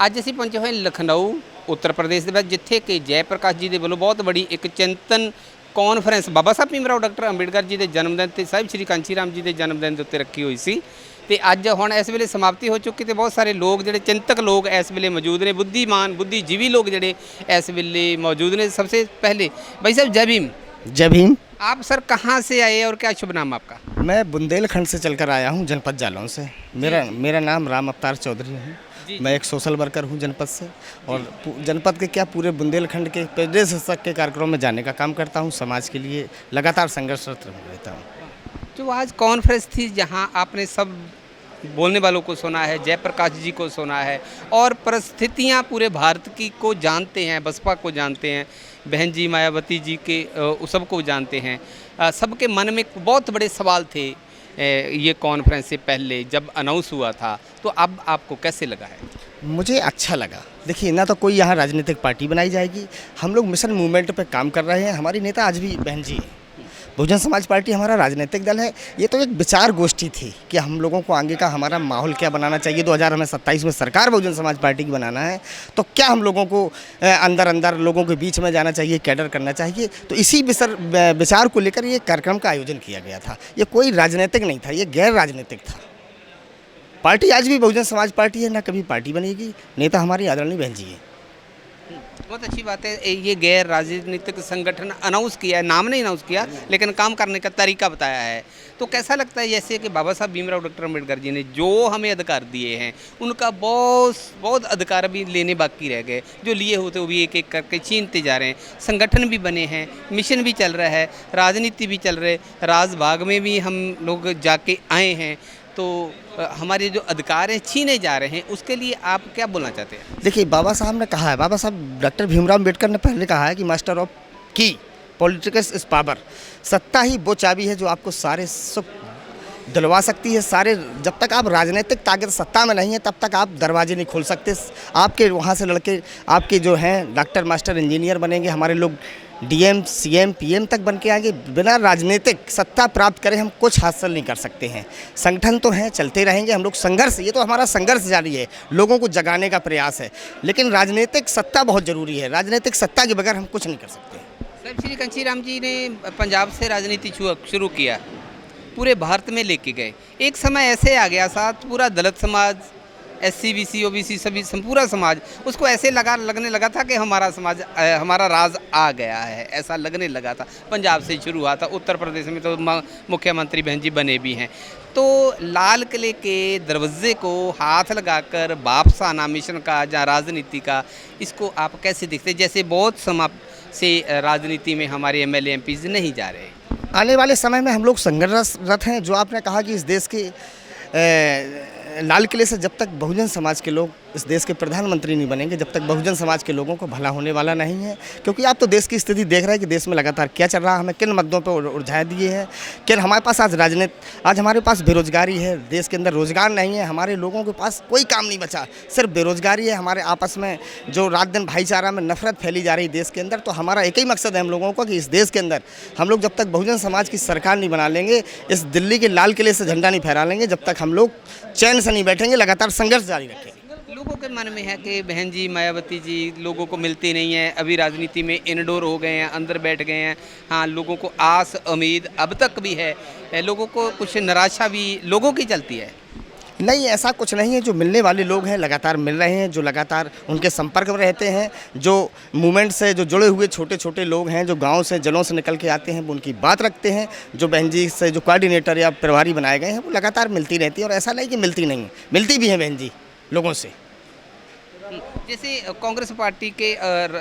ਅੱਜ ਅਸੀਂ ਪਹੁੰਚੇ ਹੋਏ ਲਖਨਊ उत्तर प्रदेश ਦੇ ਵਿੱਚ ਜਿੱਥੇ ਕਿ ਜੈ ਪ੍ਰਕਾਸ਼ ਜੀ ਦੇ ਵੱਲੋਂ ਬਹੁਤ ਬੜੀ ਇੱਕ ਚਿੰਤਨ ਕਾਨਫਰੰਸ ਬਾਬਾ ਸਾਹਿਬ ਭੀਮ ਰਾਓ ਡਾਕਟਰ ਅੰਬੇਡਕਰ ਜੀ ਦੇ ਜਨਮ ਦਿਨ ਤੇ ਸਾਹਿਬ ਸ਼੍ਰੀ ਕਾਂਚੀ ਰਾਮ ਜੀ ਦੇ ਜਨਮ ਦਿਨ ਦੇ ਉੱਤੇ ਰੱਖੀ ਹੋਈ ਸੀ ਤੇ ਅੱਜ ਹੁਣ ਇਸ ਵੇਲੇ ਸਮਾਪਤੀ ਹੋ ਚੁੱਕੀ ਤੇ ਬਹੁਤ ਸਾਰੇ ਲੋਕ ਜਿਹੜੇ ਚਿੰਤਕ ਲੋਕ ਇਸ ਵੇਲੇ ਮੌਜੂਦ ਨੇ बुद्धिमान बुद्धिजीवी लोग ਜਿਹੜੇ ਇਸ ਵੇਲੇ मौजूद ने। सबसे पहले भाई साहब जय भीम। जय भीम। आप सर कहाँ से आए और क्या शुभ नाम आपका? मैं बुंदेलखंड से चलकर आया हूँ, जनपद जालौन से। मेरा नाम राम अवतार चौधरी है। मैं एक सोशल वर्कर हूँ जनपद से और जनपद के क्या पूरे बुंदेलखंड के प्रदेश तक के कार्यक्रम में जाने का काम करता हूँ। समाज के लिए लगातार संघर्षरत रहता हूँ। जो आज कॉन्फ्रेंस थी जहाँ आपने सब बोलने वालों को सुना है, जयप्रकाश जी को सुना है और परिस्थितियाँ पूरे भारत की को जानते हैं, बसपा को जानते हैं, बहन जी मायावती जी के सबको जानते हैं। सबके मन में बहुत बड़े सवाल थे ये कॉन्फ्रेंस से पहले जब अनाउंस हुआ था, तो अब आपको कैसे लगा है? मुझे अच्छा लगा। देखिए, ना तो कोई यहाँ राजनीतिक पार्टी बनाई जाएगी। हम लोग मिशन मूवमेंट पे काम कर रहे हैं। हमारी नेता आज भी बहन जी है। बहुजन समाज पार्टी हमारा राजनीतिक दल है। ये तो एक विचार गोष्ठी थी कि हम लोगों को आगे का हमारा माहौल क्या बनाना चाहिए। 2027 में सरकार बहुजन समाज पार्टी की बनाना है, तो क्या हम लोगों को अंदर लोगों के बीच में जाना चाहिए, कैडर करना चाहिए। तो इसी विचार को लेकर ये कार्यक्रम का आयोजन किया गया था। ये कोई राजनीतिक नहीं था, ये गैर राजनीतिक था। पार्टी आज भी बहुजन समाज पार्टी है, ना कभी पार्टी बनेगी। नेता हमारी आदरणीय बहन जी है। बहुत अच्छी बात है। ये गैर राजनीतिक संगठन अनाउंस किया है, नाम नहीं अनाउंस किया लेकिन काम करने का तरीका बताया है। तो कैसा लगता है जैसे कि बाबा साहब भीमराव डॉक्टर अम्बेडकर जी ने जो हमें अधिकार दिए हैं, उनका बहुत अधिकार अभी लेने बाकी रह गए, जो लिए होते वो भी एक एक करके छीनते जा रहे हैं। संगठन भी बने हैं, मिशन भी चल रहा है, राजनीति भी चल रही है, राजभाग में भी हम लोग जाके आए हैं। तो हमारे जो अधिकार हैं छीने जा रहे हैं, उसके लिए आप क्या बोलना चाहते हैं? देखिए, बाबा साहब ने कहा है, बाबा साहब डॉक्टर भीमराव अम्बेडकर ने पहले कहा है कि मास्टर ऑफ की पॉलिटिक्स इज पावर। सत्ता ही वो चाबी है जो आपको सारे सुख दिलवा सकती है। सारे जब तक आप राजनीतिक ताकत सत्ता में नहीं है, तब तक आप दरवाजे नहीं खोल सकते। आपके वहाँ से लड़के आपके जो हैं डॉक्टर मास्टर इंजीनियर बनेंगे, हमारे लोग डीएम सीएम पीएम तक बन के आएंगे। बिना राजनीतिक सत्ता प्राप्त करें हम कुछ हासिल नहीं कर सकते हैं। संगठन तो हैं, चलते रहेंगे हम लोग। संघर्ष, ये तो हमारा संघर्ष जारी है, लोगों को जगाने का प्रयास है। लेकिन राजनीतिक सत्ता बहुत ज़रूरी है। राजनीतिक सत्ता के बगैर हम कुछ नहीं कर सकते। साहब श्री कांची राम जी ने पंजाब से राजनीति शुरू किया, पूरे भारत में लेके गए। एक समय ऐसे आ गया साथ पूरा दलित समाज, SC BC OBC सभी पूरा समाज, उसको ऐसे लगने लगा था कि हमारा समाज हमारा राज आ गया है, ऐसा लगने लगा था। पंजाब से शुरू हुआ था, उत्तर प्रदेश में तो मुख्यमंत्री बहन जी बने भी हैं। तो लाल किले के दरवाजे को हाथ लगाकर वापस आना मिशन का या राजनीति का, इसको आप कैसे देखते हैं? जैसे बहुत समय से राजनीति में हमारे MLA MPs नहीं जा रहे। आने वाले समय में हम लोग संघर्षरत हैं। जो आपने कहा कि इस देश के लाल किले से जब तक बहुजन समाज के लोग इस देश के प्रधानमंत्री नहीं बनेंगे, जब तक बहुजन समाज के लोगों को भला होने वाला नहीं है। क्योंकि आप तो देश की स्थिति देख रहे हैं कि देश में लगातार क्या चल रहा है, हमें किन मुद्दों पर उलझा दिए हैं। कि हमारे पास आज हमारे पास बेरोजगारी है, देश के अंदर रोजगार नहीं है, हमारे लोगों के पास कोई काम नहीं बचा, सिर्फ बेरोजगारी है। हमारे आपस में जो रात दिन भाईचारा में नफरत फैली जा रही देश के अंदर। तो हमारा एक ही मकसद है हम लोगों का कि इस देश के अंदर हम लोग जब तक बहुजन समाज की सरकार नहीं बना लेंगे, इस दिल्ली के लाल किले से झंडा नहीं फहरा लेंगे, जब तक हम लोग चैन से नहीं बैठेंगे, लगातार संघर्ष जारी रखेंगे। लोगों के मन में है कि बहन जी मायावती जी लोगों को मिलती नहीं है, अभी राजनीति में इनडोर हो गए हैं, अंदर बैठ गए हैं। हाँ, लोगों को आस उम्मीद अब तक भी है, लोगों को कुछ निराशा भी लोगों की चलती है। नहीं, ऐसा कुछ नहीं है। जो मिलने वाले लोग हैं लगातार मिल रहे हैं, जो लगातार उनके संपर्क में रहते हैं, जो मूवमेंट से जो जुड़े हुए छोटे छोटे लोग हैं, जो गांव से जलों से निकल के आते हैं, वो उनकी बात रखते हैं। जो बहन जी से जो कोऑर्डिनेटर या प्रभारी बनाए गए हैं, वो लगातार मिलती रहती है। और ऐसा नहीं कि मिलती नहीं है, मिलती भी हैं बहन जी लोगों से। जैसे कांग्रेस पार्टी के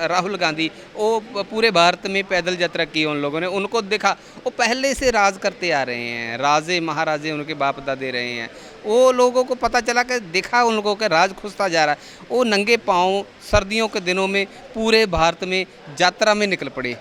राहुल गांधी, वो पूरे भारत में पैदल यात्रा की उन लोगों ने, उनको देखा वो पहले से राज करते आ रहे हैं, राजे महाराजे उनके बाप दादे रहे हैं। वो लोगों को पता चला कि देखा उन लोगों का राज खुसता जा रहा है। वो नंगे पाँव सर्दियों के दिनों में पूरे भारत में यात्रा में निकल पड़े।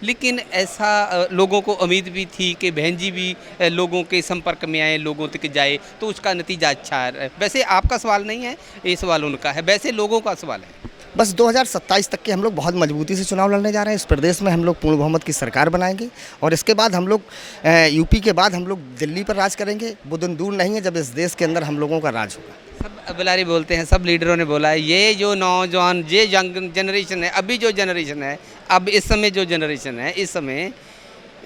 लेकिन ऐसा लोगों को उम्मीद भी थी कि बहन जी भी लोगों के संपर्क में आए, लोगों तक जाए, तो उसका नतीजा अच्छा है। वैसे आपका सवाल नहीं है, ये सवाल उनका है, वैसे लोगों का सवाल है। बस 2027 तक के हम लोग बहुत मजबूती से चुनाव लड़ने जा रहे हैं। इस प्रदेश में हम लोग पूर्ण बहुमत की सरकार बनाएंगे और इसके बाद हम लोग यूपी के बाद हम लोग दिल्ली पर राज करेंगे। वो दिन दूर नहीं है जब इस देश के अंदर हम लोगों का राज होगा। सब बिलारी बोलते हैं, सब लीडरों ने बोला है, ये जो नौजवान, ये यंग जनरेशन है, अभी जो जनरेशन है, अब इस समय जो जनरेशन है, इस समय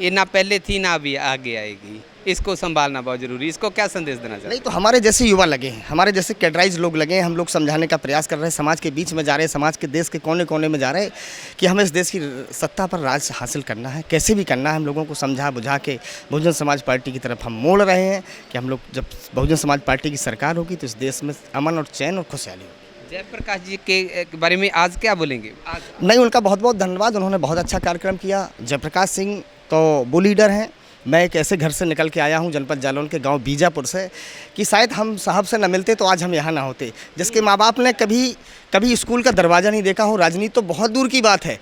ये ना पहले थी ना अभी आगे आएगी, इसको संभालना बहुत ज़रूरी। इसको क्या संदेश देना चाहते नहीं तो हमारे जैसे युवा लगे हैं, हमारे जैसे कैडराइज लोग लगे हैं, हम लोग समझाने का प्रयास कर रहे हैं, समाज के बीच में जा रहे हैं, समाज के देश के कोने कोने में जा रहे हैं कि हमें इस देश की सत्ता पर राज हासिल करना है, कैसे भी करना है। हम लोगं को समझा बुझा के बहुजन समाज पार्टी की तरफ हम मोड़ रहे हैं कि हम लोग जब बहुजन समाज पार्टी की सरकार होगी तो इस देश में अमन और चैन और खुशहाली होगी। जयप्रकाश जी के बारे में आज क्या बोलेंगे? आज नहीं, उनका बहुत बहुत धन्यवाद, उन्होंने बहुत अच्छा कार्यक्रम किया। जयप्रकाश सिंह तो वो लीडर हैं। मैं एक ऐसे घर से निकल के आया हूं जनपद जालौन के गांव बीजापुर से कि शायद हम साहब से न मिलते तो आज हम यहाँ ना होते, जिसके माँ बाप ने कभी स्कूल का दरवाज़ा नहीं देखा हो। राजनीति तो बहुत दूर की बात है।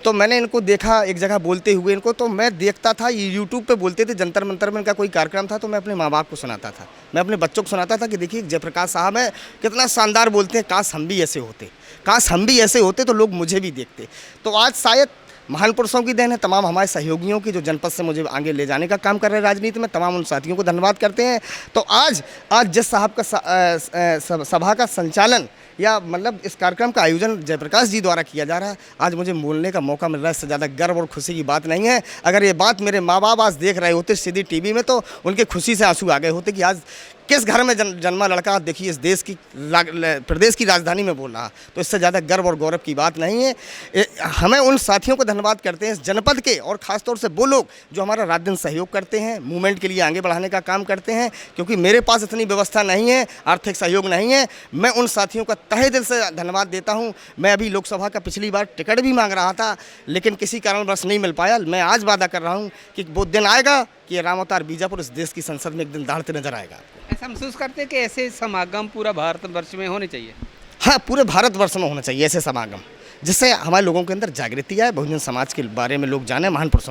तो मैंने इनको देखा एक जगह बोलते हुए, इनको तो मैं देखता था, ये यूट्यूब पे बोलते थे, जंतर मंतर में इनका कोई कार्यक्रम था तो मैं अपने माँ बाप को सुनाता था, मैं अपने बच्चों को सुनाता था कि देखिए जयप्रकाश साहब है, कितना शानदार बोलते हैं, काश हम भी ऐसे होते, काश हम भी ऐसे होते तो लोग मुझे भी देखते। तो आज शायद महान पुरुषों की देन है, तमाम हमारे सहयोगियों की जो जनपद से मुझे आगे ले जाने का काम कर रहे हैं राजनीति में, तमाम उन साथियों को धन्यवाद करते हैं। तो आज जिस साहब का सभा का संचालन या मतलब इस कार्यक्रम का आयोजन जयप्रकाश जी द्वारा किया जा रहा है, आज मुझे बोलने का मौका मिल रहा है, इससे ज़्यादा गर्व और खुशी की बात नहीं है। अगर ये बात मेरे माँ बाप आज देख रहे होते सीधी टीवी में तो उनके खुशी से आंसू आ गए होते कि आज किस घर में जन्मा लड़का देखिए इस देश की प्रदेश की राजधानी में बोल रहा, तो इससे ज़्यादा गर्व और गौरव की बात नहीं है। हमें उन साथियों को धन्यवाद करते हैं इस जनपद के, और ख़ासतौर से वो लोग जो हमारा रात दिन सहयोग करते हैं, मूवमेंट के लिए आगे बढ़ाने का काम करते हैं, क्योंकि मेरे पास इतनी व्यवस्था नहीं है, आर्थिक सहयोग नहीं है। मैं उन साथियों का तहे दिल से धन्यवाद देता हूँ। मैं अभी लोकसभा का पिछली बार टिकट भी मांग रहा था, लेकिन किसी कारणवश नहीं मिल पाया। मैं आज वादा कर रहा हूँ कि वो दिन आएगा कि ये राम अवतार बीजापुर इस देश की संसद में एक दिन दहाड़ते नजर आएगा। ऐसा महसूस करते हैं कि ऐसे समागम पूरा भारतवर्ष में होने चाहिए? हाँ, पूरे भारतवर्ष में होना चाहिए ऐसे समागम, जिससे हमारे लोगों के अंदर जागृति आए, बहुजन समाज के बारे में लोग जाने, महान पुरुषों